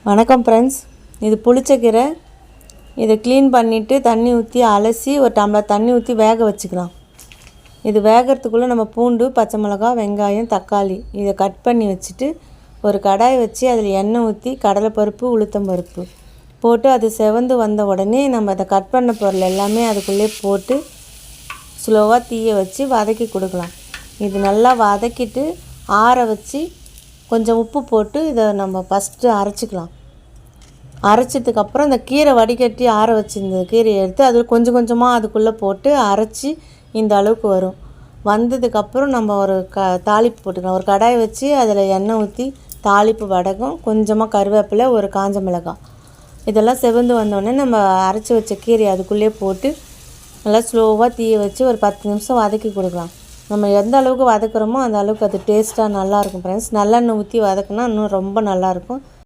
வணக்கம் ஃப்ரெண்ட்ஸ், இது புளிச்சக்கீரை. இதை க்ளீன் பண்ணிவிட்டு தண்ணி ஊற்றி அலசி ஒரு டம்ளர் தண்ணி ஊற்றி வேக வச்சுக்கலாம். இது வேகிறதுக்குள்ளே நம்ம பூண்டு, பச்சை மிளகா, வெங்காயம், தக்காளி இதை கட் பண்ணி வச்சுட்டு ஒரு கடாய் வச்சு அதில் எண்ணெய் ஊற்றி கடலைப்பருப்பு, உளுத்தம்பருப்பு போட்டு அது செவந்து வந்த உடனே நம்ம அதை கட் பண்ண பொருள் எல்லாமே அதுக்குள்ளே போட்டு ஸ்லோவாக தீயை வச்சு வதக்கி கொடுக்கலாம். இது நல்லா வதக்கிட்டு ஆற வச்சு கொஞ்சம் உப்பு போட்டு இதை நம்ம ஃபஸ்ட்டு அரைச்சிக்கலாம். அரைச்சதுக்கப்புறம் இந்த கீரை வடிகட்டி ஆற வச்சுருந்த கீரையை எடுத்து அதில் கொஞ்சம் கொஞ்சமாக அதுக்குள்ளே போட்டு அரைச்சி இந்த அளவுக்கு வரும். வந்ததுக்கப்புறம் நம்ம ஒரு தாளிப்பு போட்டுக்கலாம். ஒரு கடாய் வச்சு அதில் எண்ணெய் ஊற்றி தாளிப்பு வடகம், கொஞ்சமாக கருவேப்பிலை, ஒரு காஞ்ச மிளகாய் இதெல்லாம் செவந்து வந்தோடனே நம்ம அரைச்சி வச்ச கீரையை அதுக்குள்ளேயே போட்டு நல்லா ஸ்லோவாக தீயை வச்சு ஒரு 10 நிமிஷம் வதக்கி கொடுக்கலாம். நம்ம எந்த அளவுக்கு வதக்குறோமோ அந்த அளவுக்கு அது டேஸ்ட்டாக நல்லாயிருக்கும் ஃப்ரெண்ட்ஸ். நல்லெண்ணெய் ஊற்றி வதக்குனா இன்னும் ரொம்ப நல்லாயிருக்கும்.